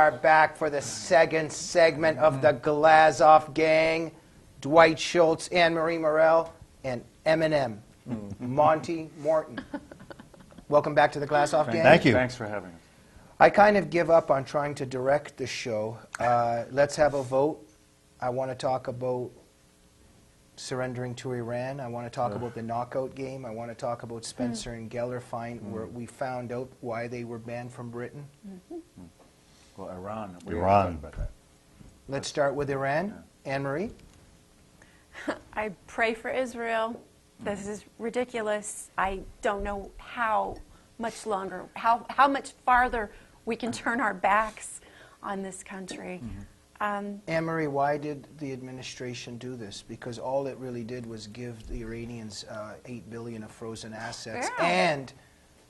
are back for the second segment of the Glazov gang. Dwight, Schultz, Anne-Marie Murrell, and Eminem, Monty, Morton. Welcome back to the Glazov gang. Thank you. Thanks for having us. I kind of give up on trying to direct the show. Let's have a vote. I want to talk about surrendering to Iran. I want to talk about the knockout game. I want to talk about Spencer and Geller where we found out why they were banned from Britain. Well, Iran. Iran. About that. Let's start with Iran. Anne-Marie? I pray for Israel. This is ridiculous. I don't know how much longer, how much farther we can turn our backs on this country. Anne-Marie, why did the administration do this? Because all it really did was give the Iranians $8 billion of frozen assets and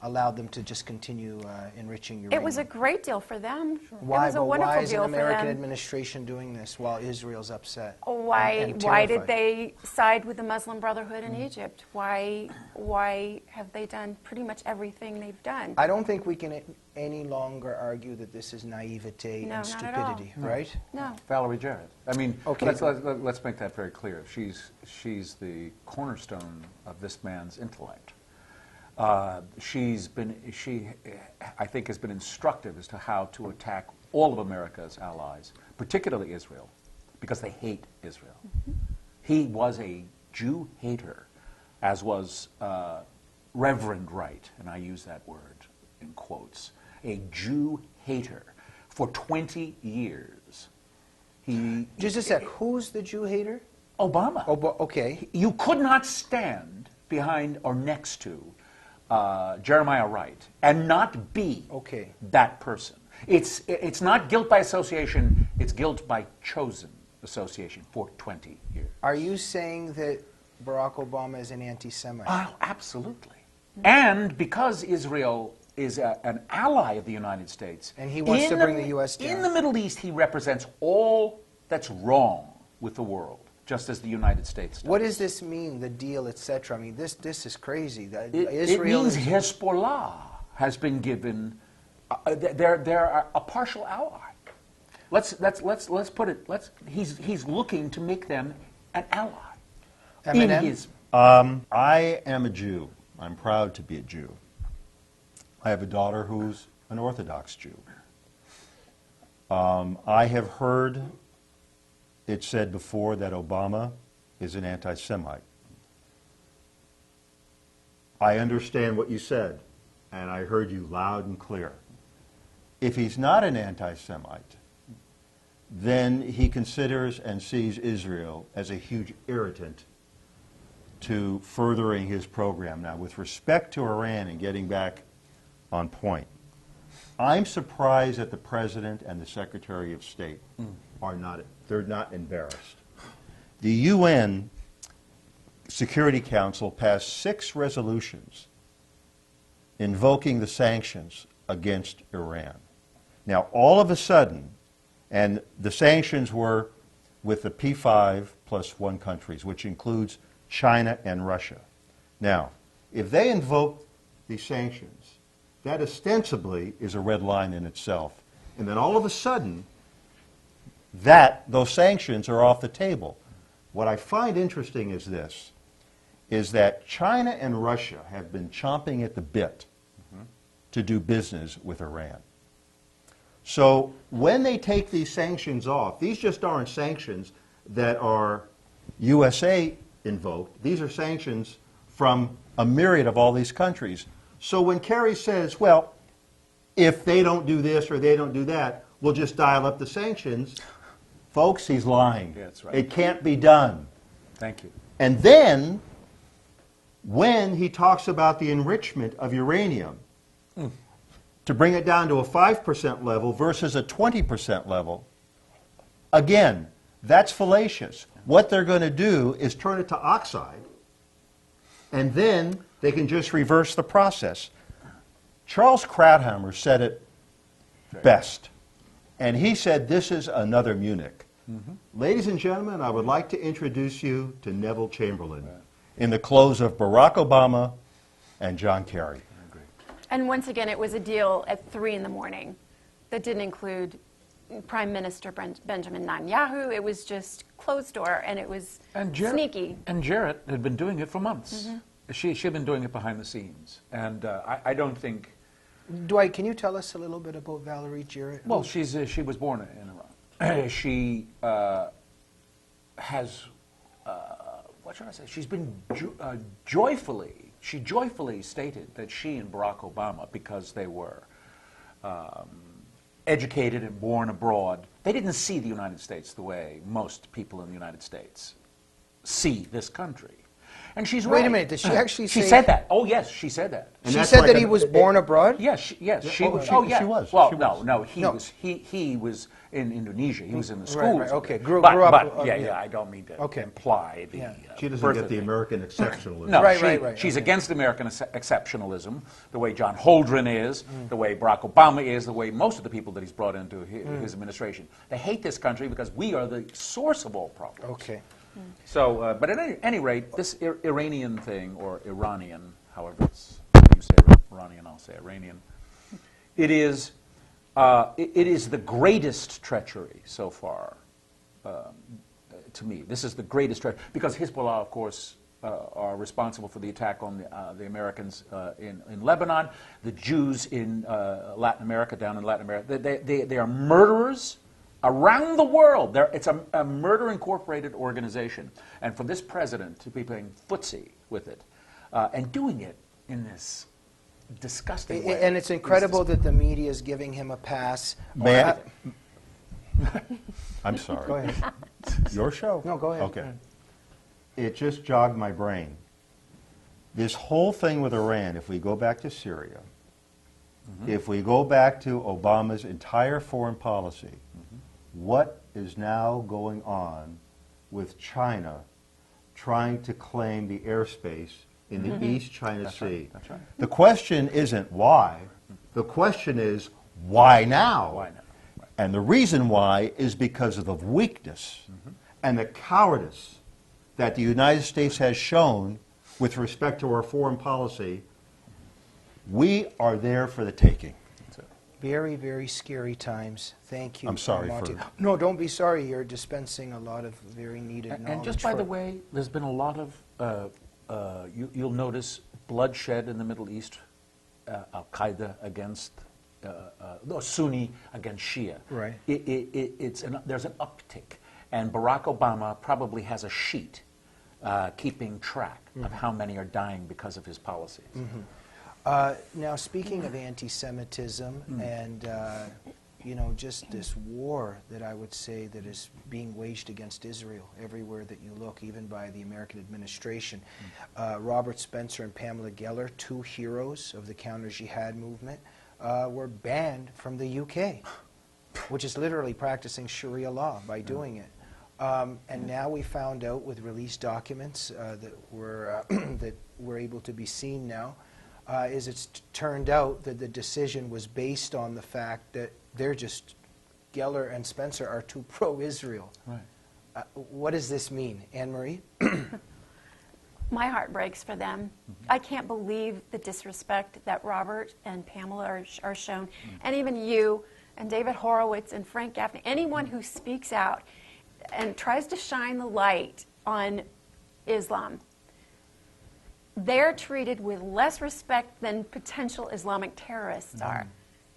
allowed them to just continue enriching uranium. It was a great deal for them. Why? It was a wonderful why is deal an for American them. administration doing this while Israel's upset? Why did they side with the Muslim Brotherhood in Egypt? Why have they done pretty much everything they've done? I don't think we can any longer argue that this is naivete No, and not at all. stupidity, right? No. Valerie Jarrett. I mean, Okay. let's make that very clear. She's the cornerstone of this man's intellect. She, I think, has been instructive as to how to attack all of America's allies, particularly Israel, because they hate Israel. He was a Jew hater, as was Reverend Wright, and I use that word in quotes, a Jew hater for 20 years. Just a sec. Who's the Jew hater? Obama. Okay. You could not stand behind or next to Jeremiah Wright and not be that person. It's not guilt by association, it's guilt by chosen association for 20 years. Are you saying that Barack Obama is an anti-Semite? Oh, absolutely. And because Israel is an ally of the United States, and he wants to bring the U.S. down. In the Middle East, he represents all that's wrong with the world, just as the United States does. What does this mean, the deal, etc.? I mean, this is crazy. It means Hezbollah has been given, they're a partial ally. Let's put it, he's looking to make them an ally. I am a Jew. I'm proud to be a Jew. I have a daughter who's an Orthodox Jew. I have heard it said before that Obama is an anti-Semite. I understand what you said, and I heard you loud and clear. If he's not an anti-Semite, then he considers and sees Israel as a huge irritant to furthering his program. Now, with respect to Iran and getting back on point, I'm surprised that the President and the Secretary of State they're not embarrassed. The UN Security Council passed 6 resolutions invoking the sanctions against Iran. Now, all of a sudden, and the sanctions were with the P5 plus 1 countries, which includes China and Russia. Now, if they invoke these sanctions, that ostensibly is a red line in itself. And then all of a sudden, those sanctions are off the table. What I find interesting is this, is that China and Russia have been chomping at the bit to do business with Iran. So when they take these sanctions off, these just aren't sanctions that are USA invoked. These are sanctions from a myriad of all these countries. So when Kerry says, well, if they don't do this or they don't do that, we'll just dial up the sanctions, folks, he's lying. Yeah, that's right. It can't be done. Thank you. And then, when he talks about the enrichment of uranium, to bring it down to a 5% level versus a 20% level, again, that's fallacious. What they're going to do is turn it to oxide, and then they can just reverse the process. Charles Krauthammer said it best, and he said this is another Munich. Ladies and gentlemen, I would like to introduce you to Neville Chamberlain in the clothes of Barack Obama and John Kerry. And once again, it was a deal at 3 in the morning that didn't include Prime Minister Benjamin Netanyahu. It was just closed door, and it was sneaky. And Jarrett had been doing it for months. She had been doing it behind the scenes. And I don't think... Dwight, can you tell us a little bit about Valerie Jarrett? Well, she was born in Iran. She has... what should I say? She's been she joyfully stated that she and Barack Obama, because they were educated and born abroad, they didn't see the United States the way most people in the United States see this country. And she's right. Wait a minute, did she actually say... She said that. Oh, yes, she said that. And She that's said like that he was born abroad? Yes, she was. She was. Well, She no, was. no, No. he was in Indonesia. He was in the Right, schools. right, okay. But- Grew up- But, yeah. yeah, I don't mean to Okay. imply the Yeah. She doesn't birth get of the American exceptionalism. No, Right, right, she's okay. against American exceptionalism, the way John Holdren is, the way Barack Obama is, the way most of the people that he's brought into his administration. They hate this country because we are the source of all problems. Okay. So, but at any rate, this Iranian thing, or Iranian, however you say Iranian, I'll say Iranian, it is the greatest treachery so far to me. This is the greatest treachery, because Hezbollah, of course, are responsible for the attack on the Americans in Lebanon, the Jews in Latin America, down in Latin America. They are murderers around the world. It's a murder-incorporated organization. And for this president to be playing footsie with it and doing it in this disgusting way. And it's incredible that the media is giving him a pass. May I- I'm sorry. Go ahead. Your show. No, go ahead. Okay. It just jogged my brain. This whole thing with Iran, if we go back to Syria, if we go back to Obama's entire foreign policy, what is now going on with China trying to claim the airspace in the East China Sea? That's right. The question isn't why. The question is why now? Why now? Right. And the reason why is because of the weakness and the cowardice that the United States has shown with respect to our foreign policy. We are there for the taking. Very, very scary times. Thank you. I'm sorry Monty. for- No, don't be sorry. You're dispensing a lot of very needed knowledge. And just by for- the way, there's been a lot of, you'll notice bloodshed in the Middle East, Al-Qaeda against, Sunni against Shia. Right. There's an uptick. And Barack Obama probably has a sheet keeping track of how many are dying because of his policies. Now, speaking of anti-Semitism and, just this war that I would say that is being waged against Israel everywhere that you look, even by the American administration. Robert Spencer and Pamela Geller, two heroes of the counter-jihad movement, were banned from the UK, which is literally practicing Sharia law by doing it. And now we found out with released documents that were able to be seen now, it's turned out that the decision was based on the fact that Geller and Spencer are too pro-Israel. Right. What does this mean, Anne-Marie? My heart breaks for them. I can't believe the disrespect that Robert and Pamela are shown, and even you and David Horowitz and Frank Gaffney, anyone who speaks out and tries to shine the light on Islam. They're treated with less respect than potential Islamic terrorists are.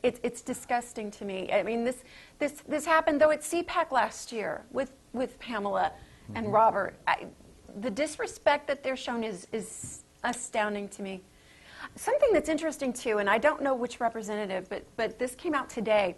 It's disgusting to me. I mean, this happened, though, at CPAC last year with Pamela and Robert. The disrespect that they're shown is astounding to me. Something that's interesting, too, and I don't know which representative, but this came out today,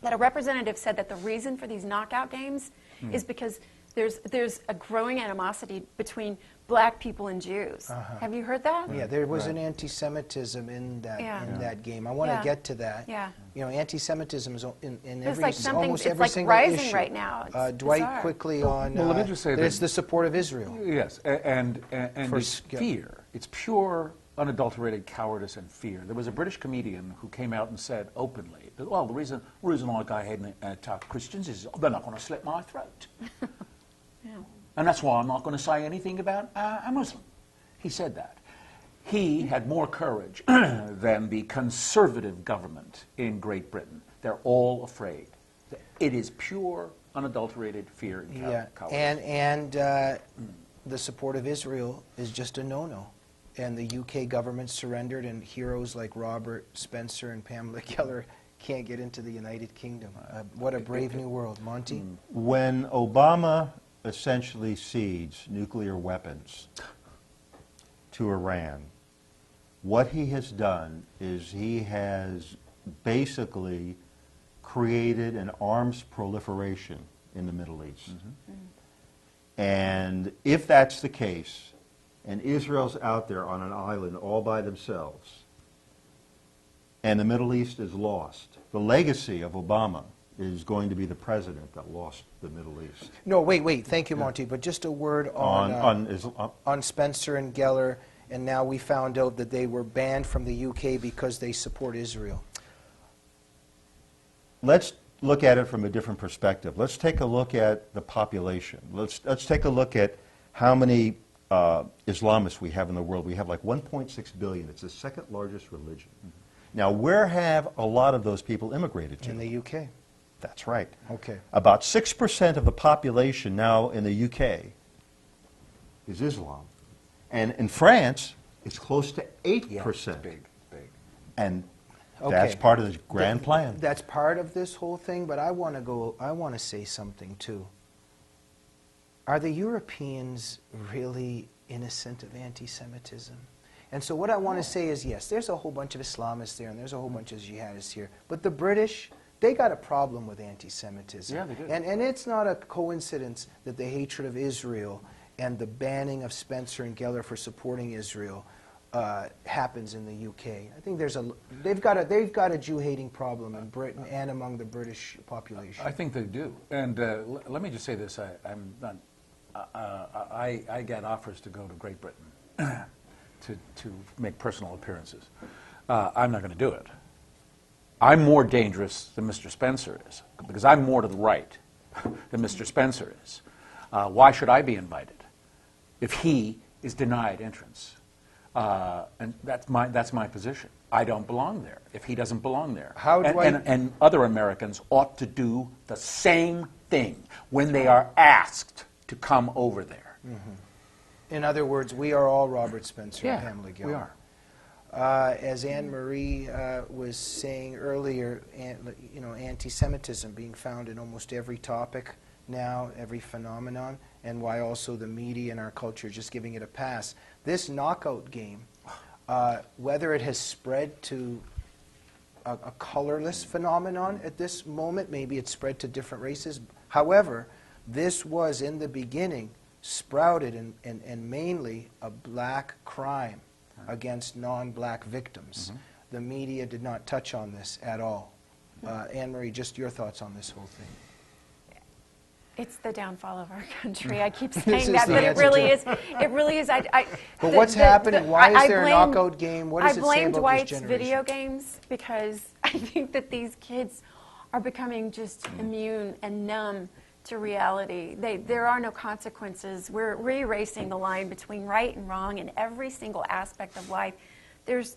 that a representative said that the reason for these knockout games is because there's a growing animosity between black people and Jews. Have you heard that? Yeah, there was an anti-Semitism in that game. I want to get to that. Yeah. Anti-Semitism is in It's every like something, almost it's every like single rising issue. right now. It's Dwight, bizarre. quickly on. Well, let me just say that that- it's the support of Israel. Yes, and it's yeah. fear. It's pure, unadulterated cowardice and fear. There was a British comedian who came out and said openly, that, well, the reason I go ahead and attack Christians is they're not going to slit my throat. And that's why I'm not going to say anything about a Muslim. He said that. He had more courage than the conservative government in Great Britain. They're all afraid It is pure, unadulterated fear and cowardice. And the support of Israel is just a no-no. And the UK government surrendered, and heroes like Robert Spencer and Pamela Keller can't get into the United Kingdom. What a brave new world. Monty? When Obama essentially cedes nuclear weapons to Iran, what he has done is he has basically created an arms proliferation in the Middle East. And if that's the case, and Israel's out there on an island all by themselves, and the Middle East is lost, the legacy of Obama is going to be the president that lost the Middle East. No, wait. Thank you, Monty. But just a word on Spencer and Geller, and now we found out that they were banned from the UK because they support Israel. Let's look at it from a different perspective. Let's take a look at the population. Let's take a look at how many Islamists we have in the world. We have like 1.6 billion. It's the second largest religion. Now, where have a lot of those people immigrated to? In the UK. That's right. Okay. About 6% of the population now in the UK is Islam. And in France, it's close to 8%. Yeah, it's big. And that's part of the grand plan. That's part of this whole thing, but I want to say something too. Are the Europeans really innocent of anti-Semitism? And so what I want to say is, yes, there's a whole bunch of Islamists there, and there's a whole bunch of jihadists here, but the British, they got a problem with anti-Semitism. Yeah, they do. And it's not a coincidence that the hatred of Israel and the banning of Spencer and Geller for supporting Israel happens in the UK. I think they've got a Jew-hating problem in Britain and among the British population. I think they do. And let me just say this: I get offers to go to Great Britain to make personal appearances. I'm not going to do it. I'm more dangerous than Mr. Spencer is because I'm more to the right than Mr. Spencer is. Why should I be invited if he is denied entrance? And that's my position. I don't belong there if he doesn't belong there. And other Americans ought to do the same thing when they are asked to come over there. In other words, we are all Robert Spencer and Pamela Geller. We are. As Anne-Marie was saying earlier, anti-Semitism being found in almost every topic now, every phenomenon, and why also the media and our culture just giving it a pass. This knockout game, whether it has spread to a colorless phenomenon at this moment, maybe it's spread to different races. However, this was in the beginning sprouted and mainly a black crime against non-black victims. The media did not touch on this at all. Anne-Marie, just your thoughts on this whole thing. It's the downfall of our country. I keep saying that, but it really is. It really is. But what's happening? Why is there a knockout game? What does it say about this generation? I blame Dwight's video games because I think that these kids are becoming just immune and numb to reality. There are no consequences. We're erasing the line between right and wrong in every single aspect of life. There's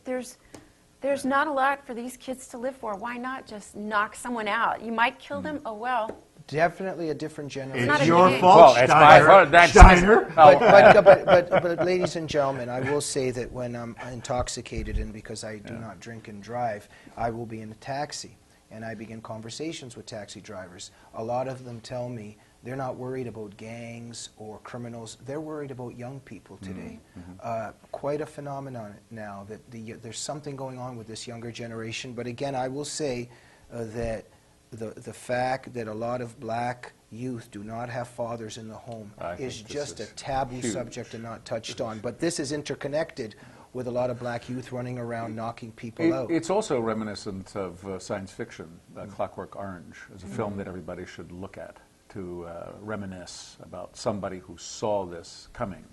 not a lot for these kids to live for. Why not just knock someone out? You might kill them. Oh well. Definitely a different generation. It's your fault, Steiner. It's my fault. Steiner. But ladies and gentlemen, I will say that when I'm intoxicated, and because I do not drink and drive, I will be in a taxi, and I begin conversations with taxi drivers. A lot of them tell me they're not worried about gangs or criminals. They're worried about young people today. Quite a phenomenon now that there's something going on with this younger generation. But again, I will say that the fact that a lot of black youth do not have fathers in the home is just a taboo subject and not touched on. But this is interconnected with a lot of black youth running around knocking people out. It's also reminiscent of science fiction. Clockwork Orange is a film that everybody should look at to reminisce about somebody who saw this coming.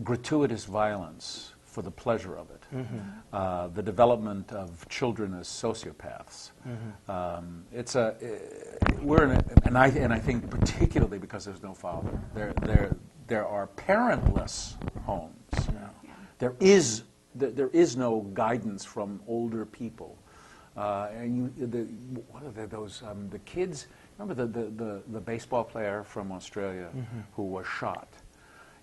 Gratuitous violence for the pleasure of it, the development of children as sociopaths. And I think particularly because there's no father, there are parentless homes now. There is no guidance from older people And what are those the kids? Remember the baseball player from Australia who was shot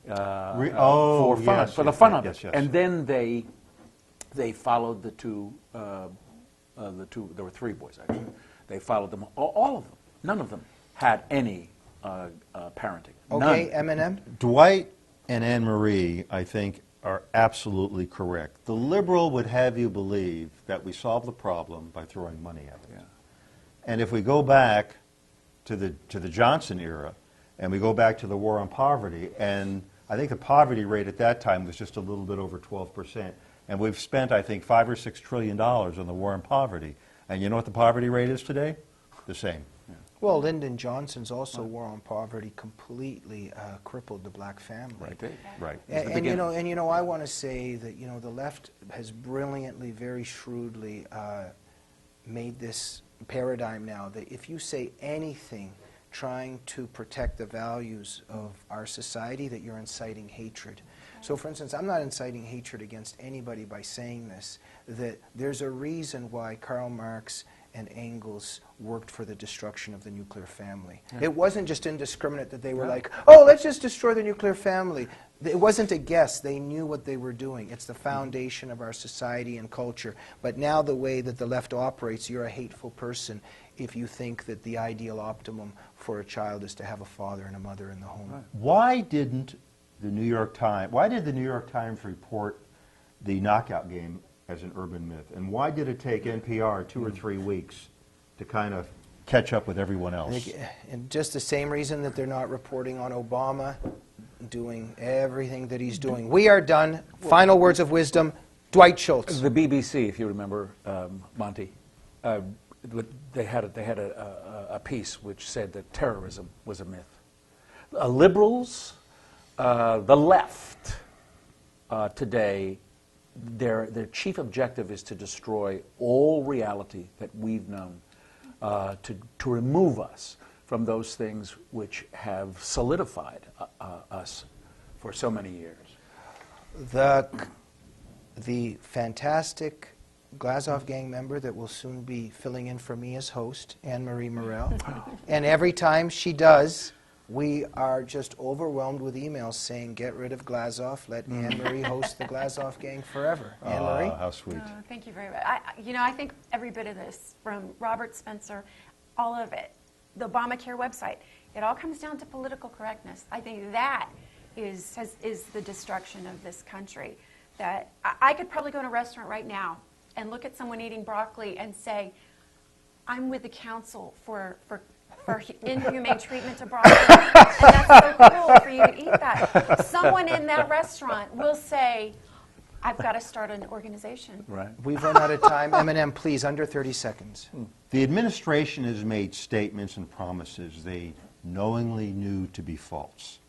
for fun, yes, for the yes, fun of yes, it, yes. and then they followed the two. There were three boys actually. They followed them, all of them. None of them had any parenting. Okay, None. Eminem? Dwight and Anne-Marie, I think, are absolutely correct. The liberal would have you believe that we solve the problem by throwing money at it. Yeah. And if we go back to the Johnson era, and we go back to the war on poverty, and I think the poverty rate at that time was just a little bit over 12%. And we've spent, I think, $5 or $6 trillion on the war on poverty. And you know what the poverty rate is today? The same. Well, Lyndon Johnson's also war on poverty completely crippled the black family. Right. And you know, I want to say that the left has brilliantly, very shrewdly made this paradigm now that if you say anything trying to protect the values of our society, that you're inciting hatred. So, for instance, I'm not inciting hatred against anybody by saying this, that there's a reason why Karl Marx and Engels worked for the destruction of the nuclear family. Yeah. It wasn't just indiscriminate that they were like, oh, let's just destroy the nuclear family. It wasn't a guess. They knew what they were doing. It's the foundation of our society and culture. But now the way that the left operates, you're a hateful person if you think that the ideal optimum for a child is to have a father and a mother in the home. Right. Why did the New York Times report the knockout game as an urban myth? And why did it take NPR 2 or 3 weeks to kind of catch up with everyone else? And just the same reason that they're not reporting on Obama doing everything that he's doing. We are done. Final words of wisdom. Dwight Schultz. The BBC, if you remember, Monty, they had a piece which said that terrorism was a myth. Liberals, the left today, their chief objective is to destroy all reality that we've known, to remove us from those things which have solidified us for so many years. The fantastic Glazov gang member that will soon be filling in for me as host, Anne-Marie Murrell, and every time she does, we are just overwhelmed with emails saying, get rid of Glazov, let Anne-Marie host the Glazov gang forever. Anne-Marie? How sweet. Oh, thank you very much. I think every bit of this, from Robert Spencer, all of it, the ObamaCare website, it all comes down to political correctness. I think that is the destruction of this country. That I could probably go to a restaurant right now and look at someone eating broccoli and say, I'm with the council for inhumane treatment to broccoli, and that's so cool for you to eat that. Someone in that restaurant will say, I've got to start an organization. Right. We've run out of time. Eminem, please, under 30 seconds. The administration has made statements and promises they knowingly knew to be false.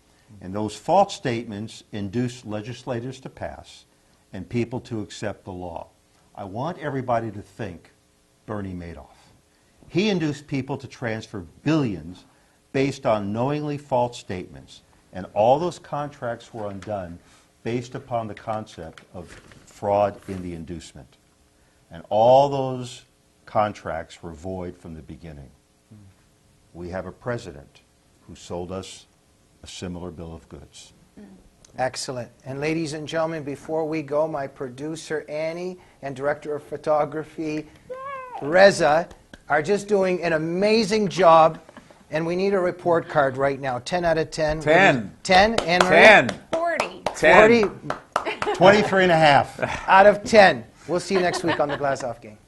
And those false statements induced legislators to pass and people to accept the law. I want everybody to think Bernie Madoff. He induced people to transfer billions based on knowingly false statements, and all those contracts were undone based upon the concept of fraud in the inducement. And all those contracts were void from the beginning. We have a president who sold us a similar bill of goods. Excellent. And ladies and gentlemen, before we go, my producer, Annie, and director of photography, Reza, are just doing an amazing job. And we need a report card right now. 10 out of 10. 10. 10? Anne-Marie? 10. 40. 10. 40 23 and a half. out of 10. We'll see you next week on the Glazov Game.